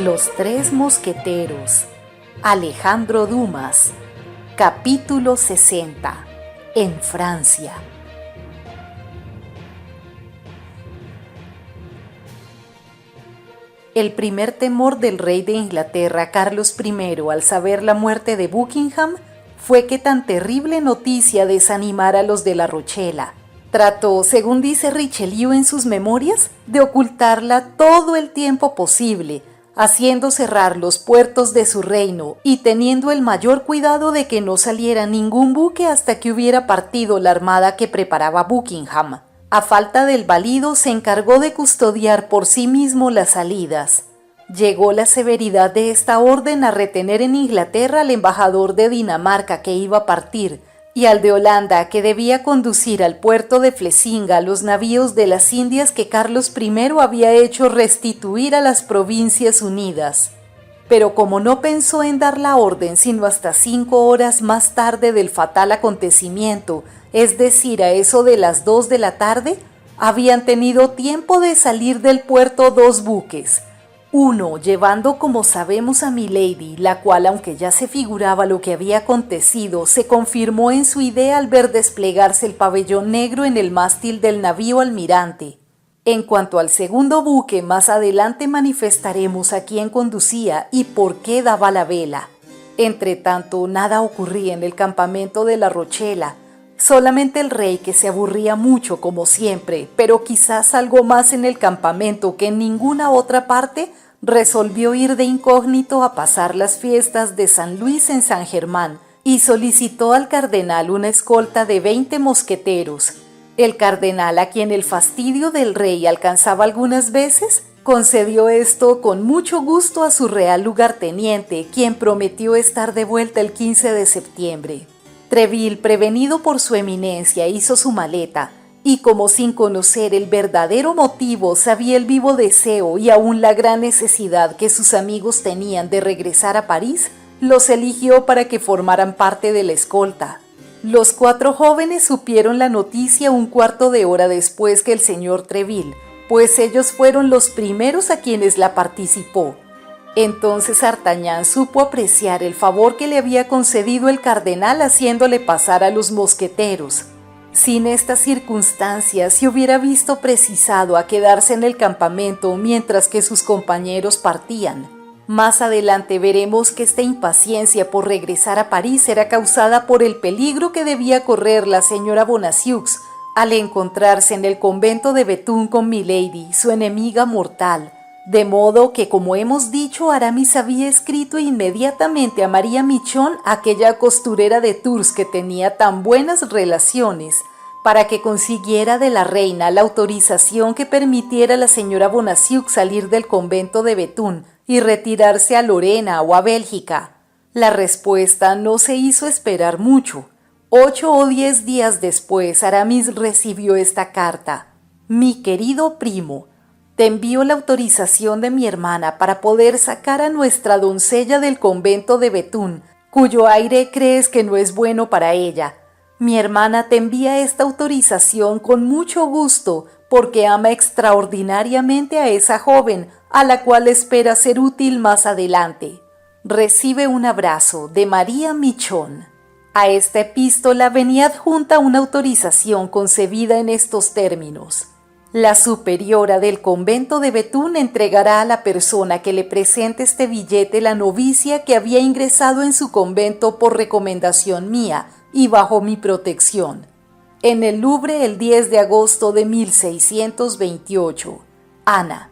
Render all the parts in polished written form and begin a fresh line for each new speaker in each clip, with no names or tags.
Los Tres Mosqueteros, Alejandro Dumas, capítulo 60, en Francia. El primer temor del rey de Inglaterra, Carlos I, al saber la muerte de Buckingham, fue que tan terrible noticia desanimara a los de La Rochela. Trató, según dice Richelieu en sus memorias, de ocultarla todo el tiempo posible, haciendo cerrar los puertos de su reino y teniendo el mayor cuidado de que no saliera ningún buque hasta que hubiera partido la armada que preparaba Buckingham. A falta del valido, se encargó de custodiar por sí mismo las salidas. Llegó la severidad de esta orden a retener en Inglaterra al embajador de Dinamarca que iba a partir, y al de Holanda que debía conducir al puerto de Flesinga los navíos de las Indias que Carlos I había hecho restituir a las Provincias Unidas. Pero como no pensó en dar la orden sino hasta 5 horas más tarde del fatal acontecimiento, es decir, a eso de las 2 de la tarde, habían tenido tiempo de salir del puerto 2 buques. Uno llevando, como sabemos, a Milady, la cual, aunque ya se figuraba lo que había acontecido, se confirmó en su idea al ver desplegarse el pabellón negro en el mástil del navío almirante. En cuanto al segundo buque, más adelante manifestaremos a quién conducía y por qué daba la vela. Entretanto, nada ocurría en el campamento de La Rochela, solamente el rey, que se aburría mucho como siempre, pero quizás algo más en el campamento que en ninguna otra parte, resolvió ir de incógnito a pasar las fiestas de San Luis en San Germán y solicitó al cardenal una escolta de 20 mosqueteros. El cardenal, a quien el fastidio del rey alcanzaba algunas veces, concedió esto con mucho gusto a su real lugarteniente, quien prometió estar de vuelta el 15 de septiembre. Treville, prevenido por su eminencia, hizo su maleta, y como sin conocer el verdadero motivo sabía el vivo deseo y aún la gran necesidad que sus amigos tenían de regresar a París, los eligió para que formaran parte de la escolta. Los 4 jóvenes supieron la noticia un cuarto de hora después que el señor Treville, pues ellos fueron los primeros a quienes la participó. Entonces D'Artagnan supo apreciar el favor que le había concedido el cardenal haciéndole pasar a los mosqueteros. Sin estas circunstancias se hubiera visto precisado a quedarse en el campamento mientras que sus compañeros partían. Más adelante veremos que esta impaciencia por regresar a París era causada por el peligro que debía correr la señora Bonacieux al encontrarse en el convento de Bethune con Milady, su enemiga mortal. De modo que, como hemos dicho, Aramis había escrito inmediatamente a María Michon, aquella costurera de Tours que tenía tan buenas relaciones, para que consiguiera de la reina la autorización que permitiera a la señora Bonacieux salir del convento de Bethune y retirarse a Lorena o a Bélgica. La respuesta no se hizo esperar mucho. 8 o 10 días después, Aramis recibió esta carta. Mi querido primo, te envío la autorización de mi hermana para poder sacar a nuestra doncella del convento de Bethune, cuyo aire crees que no es bueno para ella. Mi hermana te envía esta autorización con mucho gusto porque ama extraordinariamente a esa joven, a la cual espera ser útil más adelante. Recibe un abrazo de María Michon. A esta epístola venía adjunta una autorización concebida en estos términos. La superiora del convento de Bethune entregará a la persona que le presente este billete la novicia que había ingresado en su convento por recomendación mía y bajo mi protección. En el Louvre el 10 de agosto de 1628. Ana.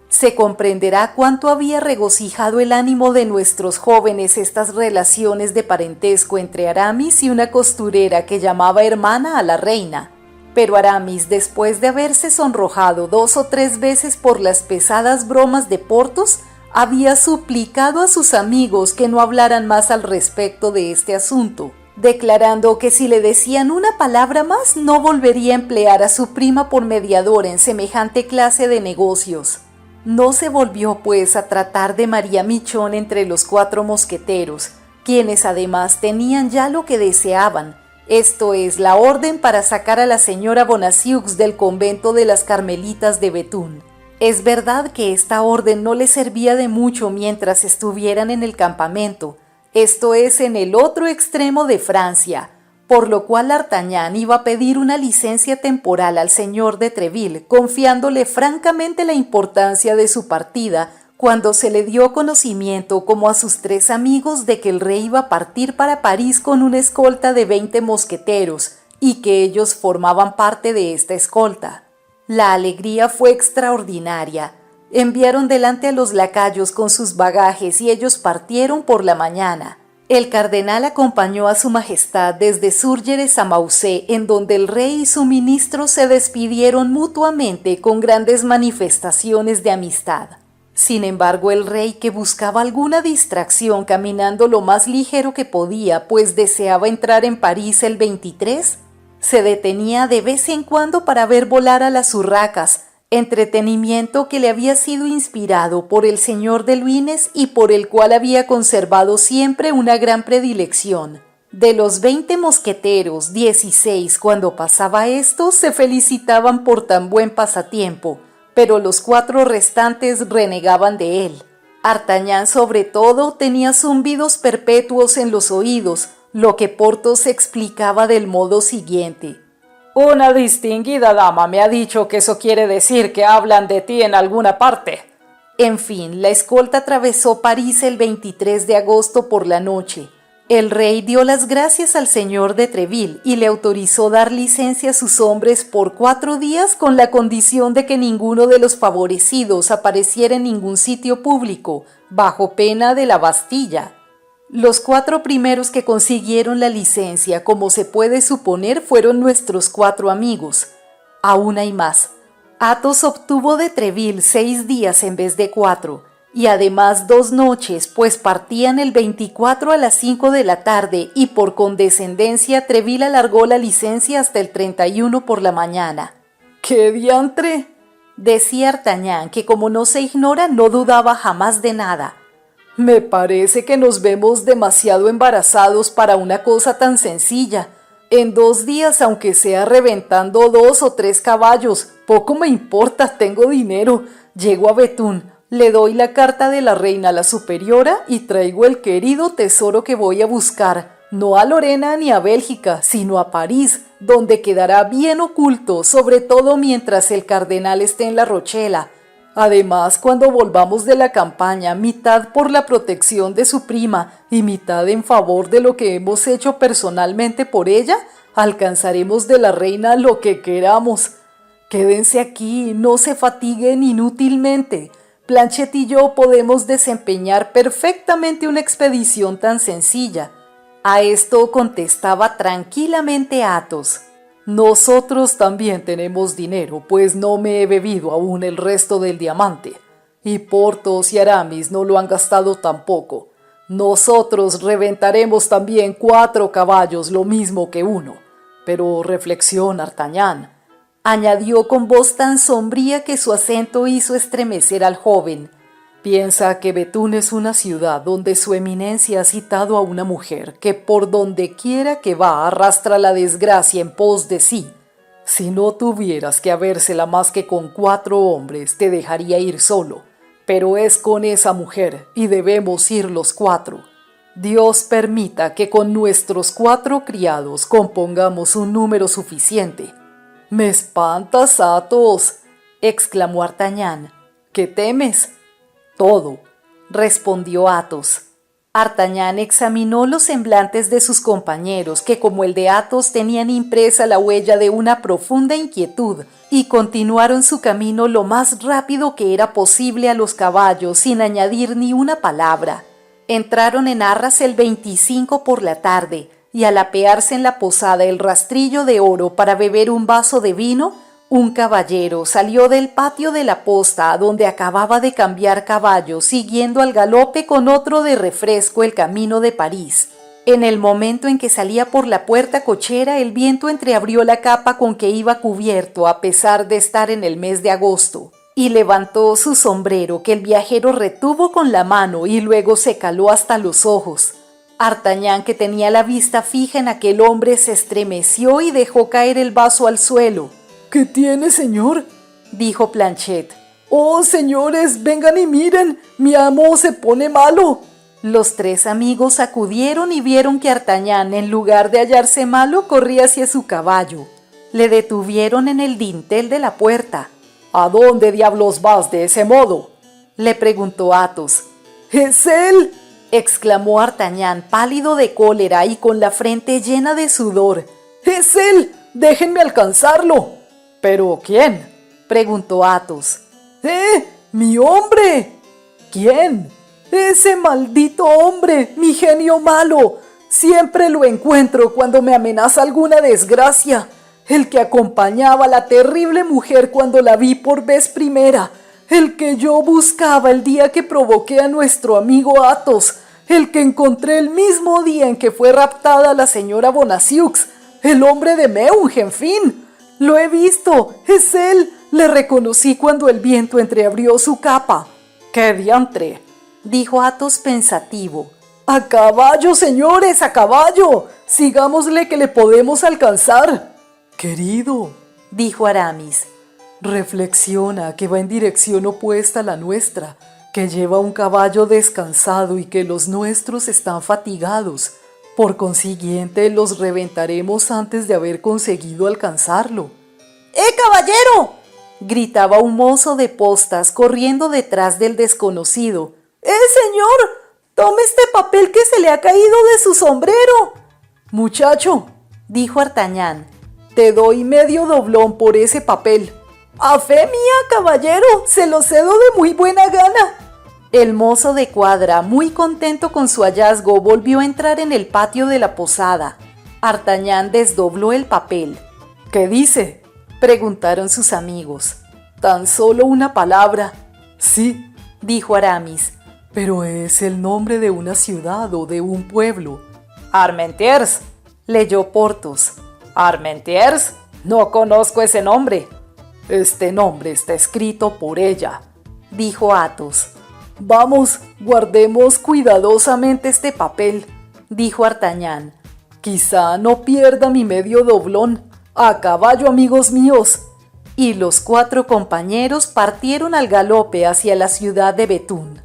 Se comprenderá cuánto había regocijado el ánimo de nuestros jóvenes estas relaciones de parentesco entre Aramis y una costurera que llamaba hermana a la reina. Pero Aramis, después de haberse sonrojado 2 o 3 veces por las pesadas bromas de Porthos, había suplicado a sus amigos que no hablaran más al respecto de este asunto, declarando que si le decían una palabra más no volvería a emplear a su prima por mediadora en semejante clase de negocios. No se volvió pues a tratar de María Michon entre los 4 mosqueteros, quienes además tenían ya lo que deseaban, esto es, la orden para sacar a la señora Bonacieux del convento de las Carmelitas de Bethune. Es verdad que esta orden no les servía de mucho mientras estuvieran en el campamento, esto es en el otro extremo de Francia, por lo cual D'Artagnan iba a pedir una licencia temporal al señor de Treville, confiándole francamente la importancia de su partida cuando se le dio conocimiento como a sus 3 amigos de que el rey iba a partir para París con una escolta de 20 mosqueteros y que ellos formaban parte de esta escolta. La alegría fue extraordinaria. Enviaron delante a los lacayos con sus bagajes y ellos partieron por la mañana. El cardenal acompañó a su majestad desde Surgeres a Maucé, en donde el rey y su ministro se despidieron mutuamente con grandes manifestaciones de amistad. Sin embargo, el rey, que buscaba alguna distracción caminando lo más ligero que podía, pues deseaba entrar en París el 23, se detenía de vez en cuando para ver volar a las urracas, entretenimiento que le había sido inspirado por el señor de Luynes y por el cual había conservado siempre una gran predilección. De los 20 mosqueteros, 16 cuando pasaba esto se felicitaban por tan buen pasatiempo, pero los 4 restantes renegaban de él. D'Artagnan, sobre todo, tenía zumbidos perpetuos en los oídos, lo que Porthos explicaba del modo siguiente: «Una distinguida dama me ha dicho que eso quiere decir que hablan de ti en alguna parte». En fin, la escolta atravesó París el 23 de agosto por la noche. El rey dio las gracias al señor de Treville y le autorizó dar licencia a sus hombres por 4 días con la condición de que ninguno de los favorecidos apareciera en ningún sitio público, bajo pena de la Bastilla. Los 4 primeros que consiguieron la licencia, como se puede suponer, fueron nuestros 4 amigos. Aún hay más. Athos obtuvo de Treville 6 días en vez de 4, y además 2 noches, pues partían el 24 a las 5 de la tarde y por condescendencia Treville alargó la licencia hasta el 31 por la mañana. «¡Qué diantre!», decía D'Artagnan, que como no se ignora no dudaba jamás de nada. «Me parece que nos vemos demasiado embarazados para una cosa tan sencilla. En 2 días, aunque sea reventando 2 o 3 caballos, poco me importa, tengo dinero. Llego a Betún, le doy la carta de la reina a la superiora y traigo el querido tesoro que voy a buscar, no a Lorena ni a Bélgica, sino a París, donde quedará bien oculto, sobre todo mientras el cardenal esté en la Rochela. Además, cuando volvamos de la campaña, mitad por la protección de su prima y mitad en favor de lo que hemos hecho personalmente por ella, alcanzaremos de la reina lo que queramos. Quédense aquí, no se fatiguen inútilmente. Planchet y yo podemos desempeñar perfectamente una expedición tan sencilla». A esto contestaba tranquilamente Athos: «Nosotros también tenemos dinero, pues no me he bebido aún el resto del diamante, y Porthos y Aramis no lo han gastado tampoco. Nosotros reventaremos también 4 caballos, lo mismo que 1. Pero reflexiona, D'Artagnan», añadió con voz tan sombría que su acento hizo estremecer al joven. «Piensa que Betún es una ciudad donde su eminencia ha citado a una mujer que por donde quiera que va arrastra la desgracia en pos de sí. Si no tuvieras que habérsela más que con 4 hombres, te dejaría ir solo, pero es con esa mujer y debemos ir los 4. Dios permita que con nuestros 4 criados compongamos un número suficiente». «Me espantas, Athos», exclamó D'Artagnan. «¿Qué temes?» «Todo», respondió Athos. D'Artagnan examinó los semblantes de sus compañeros, que como el de Athos tenían impresa la huella de una profunda inquietud, y continuaron su camino lo más rápido que era posible a los caballos, sin añadir ni una palabra. Entraron en Arras el 25 por la tarde, y al apearse en la posada El Rastrillo de Oro para beber un vaso de vino, un caballero salió del patio de la posta donde acababa de cambiar caballo, siguiendo al galope con otro de refresco el camino de París. En el momento en que salía por la puerta cochera, el viento entreabrió la capa con que iba cubierto, a pesar de estar en el mes de agosto, y levantó su sombrero, que el viajero retuvo con la mano y luego se caló hasta los ojos. D'Artagnan, que tenía la vista fija en aquel hombre, se estremeció y dejó caer el vaso al suelo. «¿Qué tiene, señor?», dijo Planchet.
¡Oh, señores, vengan y miren! ¡Mi amo se pone malo!
Los tres amigos acudieron y vieron que Artagnan, en lugar de hallarse malo, corría hacia su caballo. Le detuvieron en el dintel de la puerta.
¿A dónde diablos vas de ese modo?,
le preguntó Athos.
¡Es él!,
exclamó Artagnan, pálido de cólera y con la frente llena de sudor.
¡Es él! ¡Déjenme alcanzarlo!
¿Pero quién?, preguntó Athos.
¡Mi hombre!
¿Quién?
¡Ese maldito hombre, mi genio malo! Siempre lo encuentro cuando me amenaza alguna desgracia. El que acompañaba a la terrible mujer cuando la vi por vez primera. El que yo buscaba el día que provoqué a nuestro amigo Athos. El que encontré el mismo día en que fue raptada la señora Bonacieux. El hombre de Meung, en fin. Lo he visto, es él. Le reconocí cuando el viento entreabrió su capa.
¡Qué diantre!, dijo Athos pensativo.
¡A caballo, señores, a caballo! Sigámosle que le podemos alcanzar.
Querido, dijo Aramis,
reflexiona que va en dirección opuesta a la nuestra, que lleva un caballo descansado y que los nuestros están fatigados. Por consiguiente, los reventaremos antes de haber conseguido alcanzarlo.
caballero!, gritaba un mozo de postas corriendo detrás del desconocido.
Señor! ¡Tome este papel que se le ha caído de su sombrero! Muchacho,
dijo Artagnan,
te doy medio doblón por ese papel. ¡A fe mía, caballero! ¡Se lo cedo de muy buena gana!
El mozo de cuadra, muy contento con su hallazgo, volvió a entrar en el patio de la posada. Artagnan desdobló el papel.
¿Qué dice?,
preguntaron sus amigos.
Tan solo una palabra.
Sí, dijo Aramis.
Pero es el nombre de una ciudad o de un pueblo.
Armentières, leyó Porthos. ¿Armentières? No conozco ese nombre.
Este nombre está escrito por ella,
dijo Athos.
Vamos, guardemos cuidadosamente este papel,
dijo Artagnan.
Quizá no pierda mi medio doblón. ¡A caballo, amigos míos!
Y los cuatro compañeros partieron al galope hacia la ciudad de Bethune.